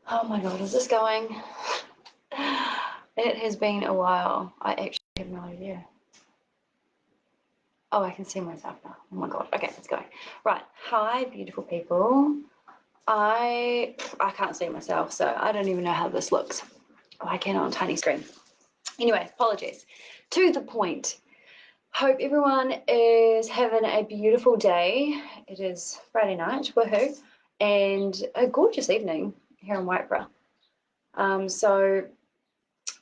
Oh my God, is this going? It has been a while. I actually have no idea. Oh, I can see myself now. Oh my God. Okay, it's going. Right. Hi, beautiful people. I can't see myself, so I don't even know how this looks. Oh, I can on a tiny screen. Anyway, apologies. To the point. Hope everyone is having a beautiful day. It is Friday night, woohoo, and a gorgeous evening here in Whiteborough. So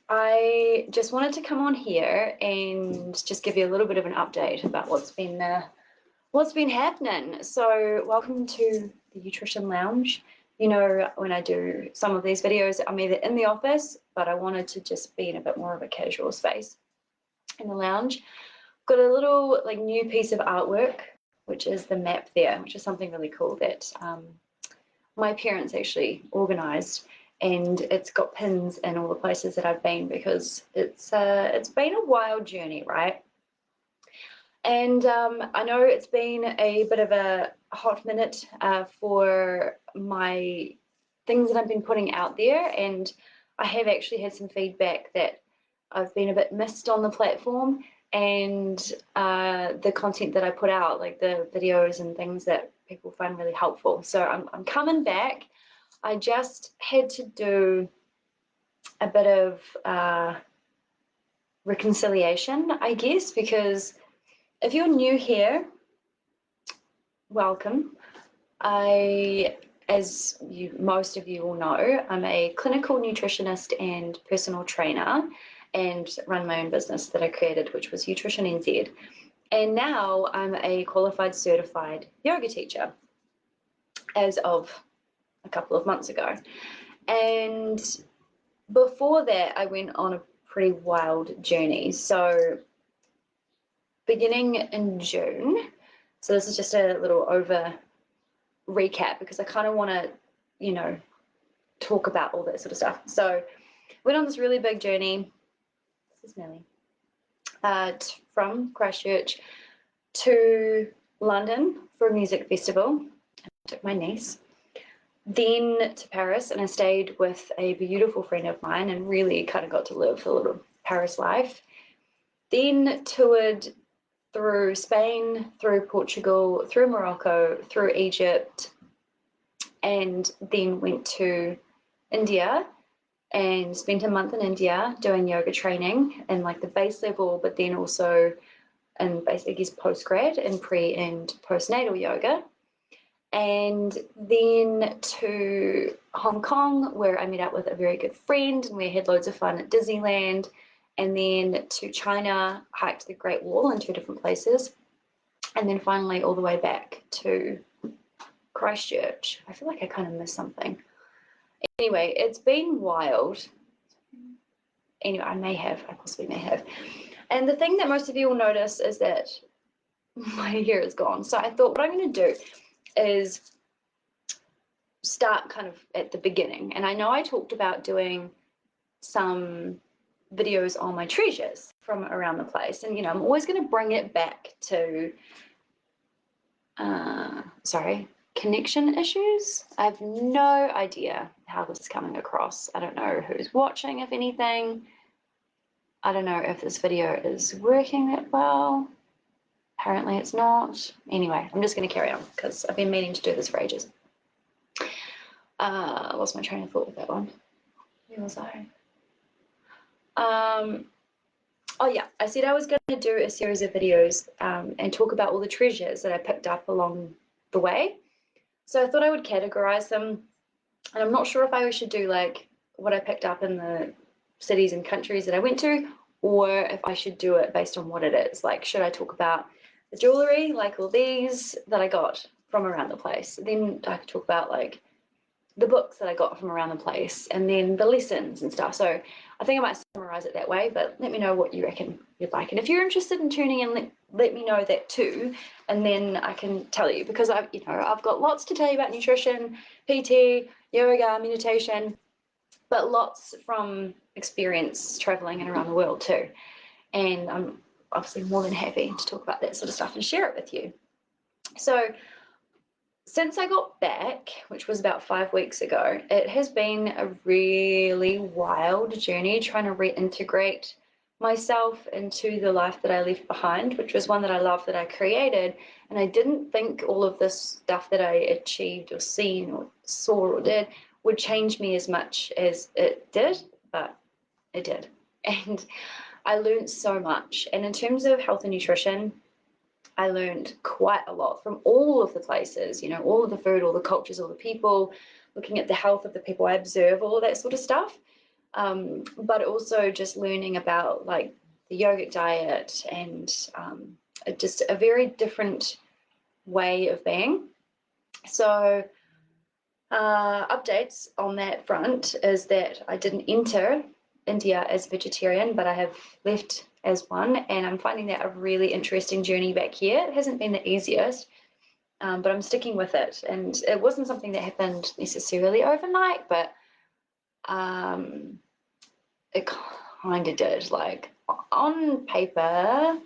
I just wanted to come on here and just give you a little bit of an update about what's been happening. So welcome to the Nutrition Lounge. You know, when I do some of these videos, I'm either in the office, but I wanted to just be in a bit more of a casual space in the lounge. Got a little like new piece of artwork, which is the map there, which is something really cool that my parents actually organized, and it's got pins in all the places that I've been because it's been a wild journey, right? And I know it's been a bit of a hot minute for my things that I've been putting out there, and I have actually had some feedback that I've been a bit missed on the platform, and the content that I put out, like the videos and things that people find really helpful. So I'm coming back. I just had to do a bit of reconciliation, I guess, because if you're new here, welcome. As most of you will know, I'm a clinical nutritionist and personal trainer, and run my own business that I created, which was Nutrition NZ. And now I'm a qualified certified yoga teacher as of a couple of months ago. And before that, I went on a pretty wild journey. So beginning in June, so this is just a little over recap because I kind of want to, you know, talk about all that sort of stuff. So went on this really big journey. This is Millie. From Christchurch to London for a music festival. I took my niece. Then to Paris, and I stayed with a beautiful friend of mine and really kind of got to live a little Paris life. Then toured through Spain, through Portugal, through Morocco, through Egypt, and then went to India and spent a month in India doing yoga training and like the base level, but then also in basically post-grad and pre and postnatal yoga. And then to Hong Kong, where I met up with a very good friend and we had loads of fun at Disneyland. And then to China, hiked the Great Wall in 2 different places. And then finally all the way back to Christchurch. I feel like I kind of missed something. Anyway, it's been wild. Anyway, I possibly may have. And the thing that most of you will notice is that my hair is gone. So I thought what I'm going to do is start kind of at the beginning. And I know I talked about doing some videos on my treasures from around the place. And, you know, I'm always going to bring it back to, connection issues. I have no idea how this is coming across. I don't know who's watching, if anything. I don't know if this video is working that well. Apparently it's not. Anyway, I'm just going to carry on because I've been meaning to do this for ages. Lost my train of thought with that one. Where was I? Oh yeah, I said I was going to do a series of videos and talk about all the treasures that I picked up along the way. So I thought I would categorize them, and I'm not sure if I should do like what I picked up in the cities and countries that I went to, or if I should do it based on what it is. Like, should I talk about the jewelry, like all these that I got from around the place? Then I could talk about like the books that I got from around the place, and then the lessons and stuff. So I think I might summarize it that way, but let me know what you reckon you'd like. And if you're interested in tuning in, let me know that too, and then I can tell you, because I've got lots to tell you about nutrition, PT, yoga, meditation, but lots from experience traveling and around the world too. And I'm obviously more than happy to talk about that sort of stuff and share it with you. So since I got back, which was about 5 weeks ago, it has been a really wild journey trying to reintegrate myself into the life that I left behind, which was one that I loved, that I created. And I didn't think all of this stuff that I achieved or seen or saw or did would change me as much as it did, but it did. And I learned so much. And in terms of health and nutrition, I learned quite a lot from all of the places, all of the food, all the cultures, all the people, looking at the health of the people I observe, all of that sort of stuff. But also just learning about like the yogic diet and just a very different way of being. So updates on that front is that I didn't enter India as vegetarian, but I have left as one, and I'm finding that a really interesting journey back here. It hasn't been the easiest, but I'm sticking with it. And it wasn't something that happened necessarily overnight, but it kind of did. Like on paper,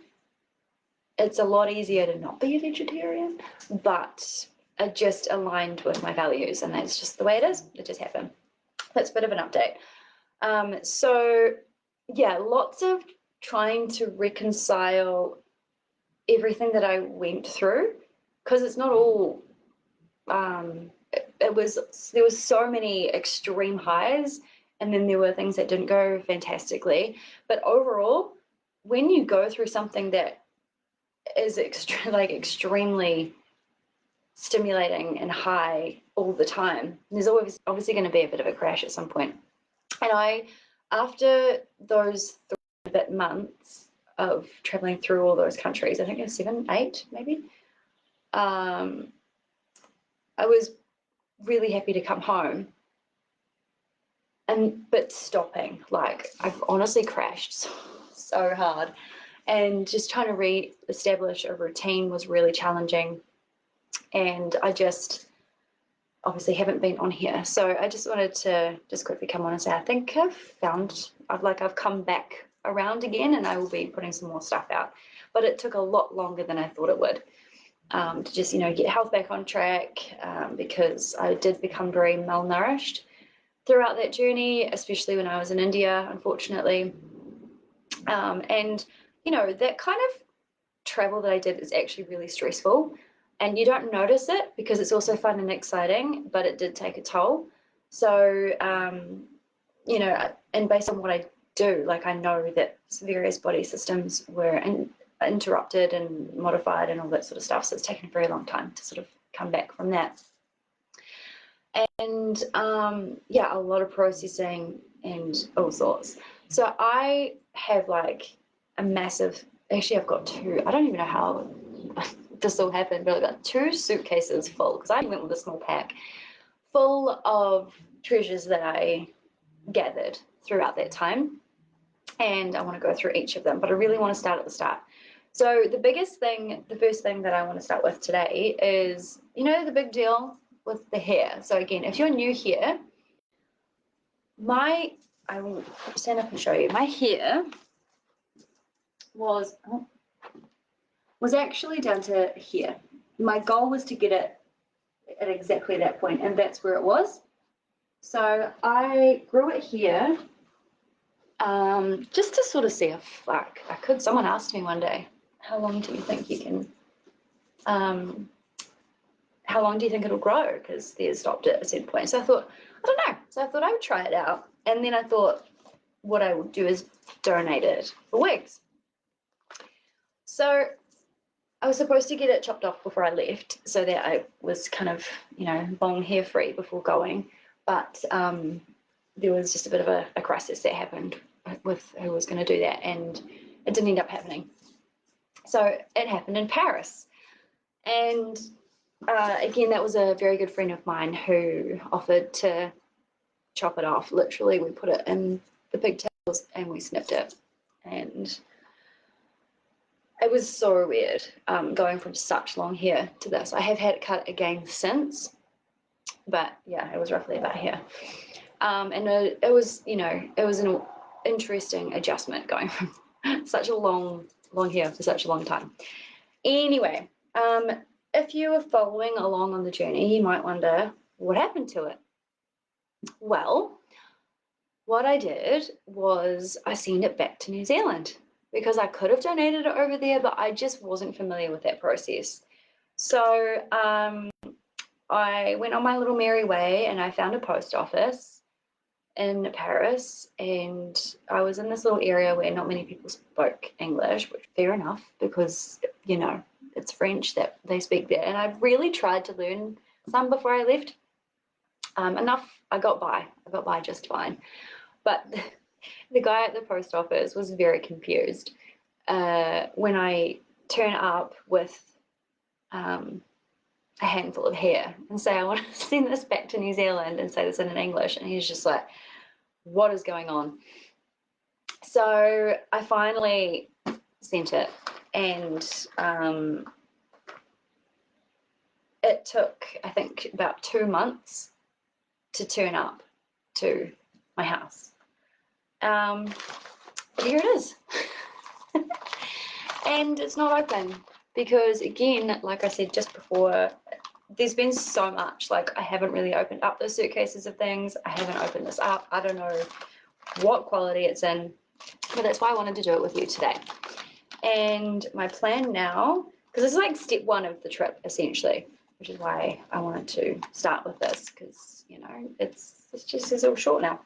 it's a lot easier to not be a vegetarian, but it just aligned with my values, and that's just the way it is. It just happened. That's a bit of an update. So yeah, lots of trying to reconcile everything that I went through, because it's not all there was so many extreme highs, and then there were things that didn't go fantastically. But overall, when you go through something that is extremely stimulating and high all the time, there's always obviously going to be a bit of a crash at some point. And after those 3 months of traveling through all those countries, I think it was 7, 8 maybe, I was really happy to come home. But stopping, like I've honestly crashed so hard, and just trying to re-establish a routine was really challenging. And I just obviously haven't been on here, so I just wanted to just quickly come on and say I think I've come back around again, and I will be putting some more stuff out. But it took a lot longer than I thought it would, to just get health back on track, because I did become very malnourished throughout that journey, especially when I was in India, unfortunately. And that kind of travel that I did is actually really stressful, and you don't notice it because it's also fun and exciting, but it did take a toll. So and based on what I do, like I know that various body systems were interrupted and modified and all that sort of stuff, so it's taken a very long time to sort of come back from that. And a lot of processing and all sorts. So I have like a massive, actually I've got 2, I don't even know how this all happened, but I've got 2 suitcases full, because I went with a small pack full of treasures that I gathered throughout that time. And I want to go through each of them, but I really want to start at the start. So the first thing that I want to start with today is, the big deal with the hair. So again, if you're new here, I will stand up and show you. My hair was actually down to here. My goal was to get it at exactly that point, and that's where it was. So I grew it here, just to sort of see if someone asked me one day, how long do you think you can, how long do you think it'll grow? Because the hair stopped at a certain point. So I thought, I don't know. So I thought I would try it out. And then I thought what I would do is donate it for wigs. So I was supposed to get it chopped off before I left, so that I was kind of, long hair free before going. But there was just a bit of a crisis that happened with who was going to do that, and it didn't end up happening. So it happened in Paris. And again, that was a very good friend of mine who offered to chop it off. Literally, we put it in the pigtails and we snipped it. And it was so weird, going from such long hair to this. I have had it cut again since, but yeah, it was roughly about here. And it was an interesting adjustment going from such a long hair for such a long time. Anyway, if you were following along on the journey, you might wonder what happened to it. Well, what I did was I sent it back to New Zealand because I could have donated it over there, but I just wasn't familiar with that process. So I went on my little merry way and I found a post office in Paris, and I was in this little area where not many people spoke English, which fair enough because, you know, it's French that they speak there. And I really tried to learn some before I left. Enough, I got by just fine. But the guy at the post office was very confused when I turn up with a handful of hair and say, I want to send this back to New Zealand and say this in English. And he's just like, what is going on? So I finally sent it, and it took, I think, about 2 months to turn up to my house. Here it is. And it's not open because, again, like I said just before, there's been so much. Like, I haven't really opened up those suitcases of things. I haven't opened this up. I don't know what quality it's in, but that's why I wanted to do it with you today. And my plan now, because this is like step one of the trip essentially, which is why I wanted to start with this, because, you know, it's just a little short now.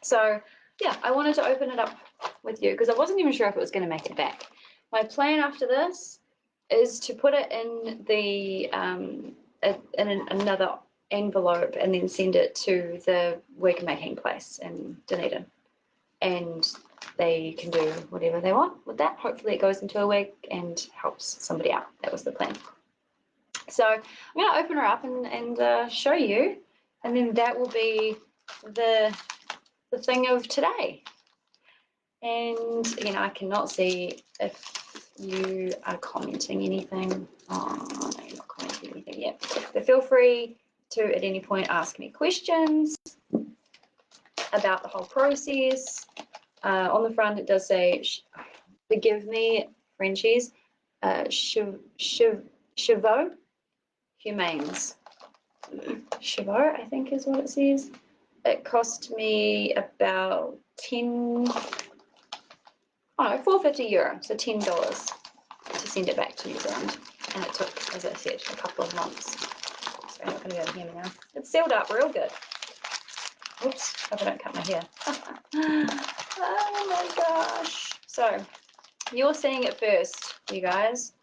So yeah, I wanted to open it up with you because I wasn't even sure if it was going to make it back. My plan after this is to put it in the in another envelope and then send it to the wig making place in Dunedin, and they can do whatever they want with that. Hopefully it goes into a wig and helps somebody out. That was the plan. So I'm going to open her up and show you, and then that will be the thing of today. And again, I cannot see if you are commenting anything. Oh, no, you're not commenting anything yet. But feel free to at any point ask me questions about the whole process. On the front it does say, forgive me, Frenchies, chevaux humains. Chevaux, I think is what it says. It cost me about €4.50, so $10 to send it back to New Zealand. And it took, as I said, a couple of months. So I'm not going to be able to hear me now. It's sealed up real good. Oops, hope I don't cut my hair. Oh my gosh. So you're seeing it first, you guys,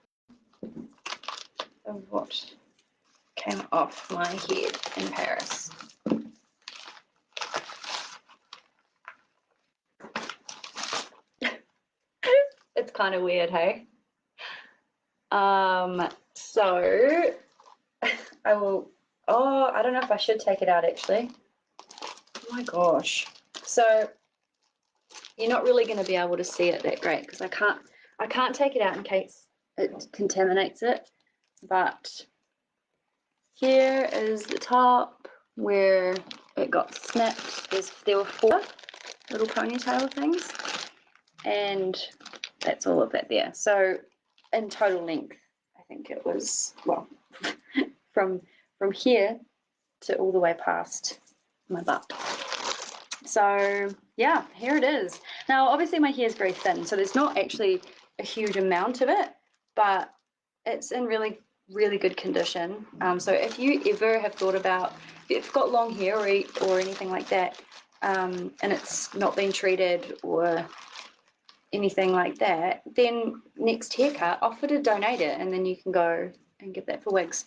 of what came off my head in Paris. It's kind of weird, hey? So I will, I don't know if I should take it out actually. Oh my gosh. So you're not really going to be able to see it that great because I can't take it out in case it contaminates it. But here is the top where it got snapped. There were 4 little ponytail things, and that's all of that there. So in total length, I think it was, well, from here to all the way past my butt. So yeah, here it is. Now obviously my hair is very thin, so there's not actually a huge amount of it, but it's in really, really good condition. So if you ever have thought about, if you've got long hair or anything like that, and it's not been treated or anything like that, then next haircut, offer to donate it, and then you can go and get that for wigs.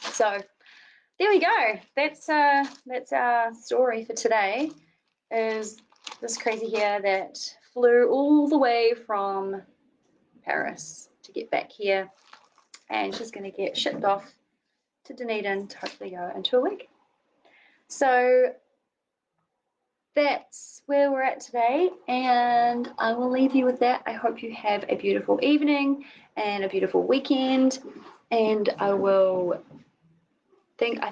So there we go. That's our story for today. Is this crazy hair that flew all the way from Paris to get back here, and she's going to get shipped off to Dunedin to hopefully go into a wig. So that's where we're at today, and I will leave you with that. I hope you have a beautiful evening and a beautiful weekend, and I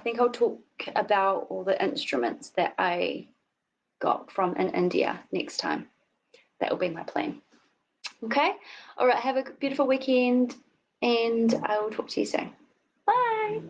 think I'll talk about all the instruments that I got from in India next time. That will be my plan. Okay, all right, have a beautiful weekend. and I will talk to you soon. Bye.